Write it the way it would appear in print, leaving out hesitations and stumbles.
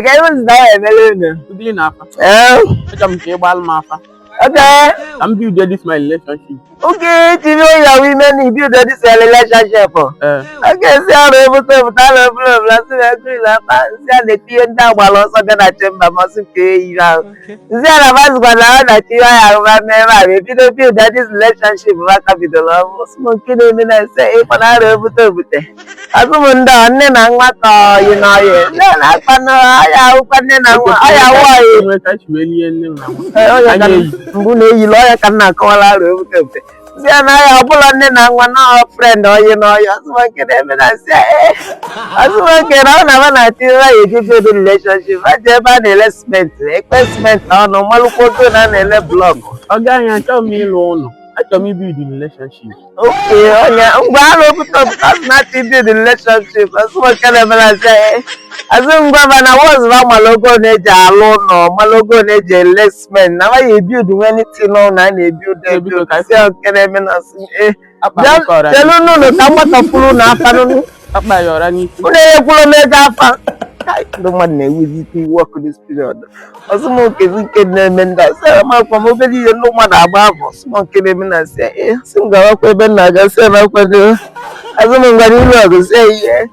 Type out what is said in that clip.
Guy was there, Melina. Good enough. I'm Mafa. Okay. I'm building this my relationship. Okay, you know your women, you build this relationship. Okay, so I'm able to tell a problem. Let's agree that the TN down while also gonna chamber must pay you out. Instead of us going that you are never, if you don't build that this relationship, what can be the love? Smoking in and say, if I'm able to it. As a woman, then I'm not, you know, then I can I open and I Mbune you lawyer can call out. Then I have one friend or you know, as one can I say, as one can I give you the relationship. I never investment on no malukoto and a blog. Okay, tell me loan. I tell me build the relationship. Okay, oh yeah, that's not to do the relationship. That's what can I say. As in governor was my logo nature alone or my logo nature less men. Now I build anything on and I build a build. I say, can I mean as tell no, come up full afternoon. Up by your running. The money with it work this period. Someone can name that. I'm from over here, no one above us. Someone can name and say, some go up with Ben. I just said, as a man, say,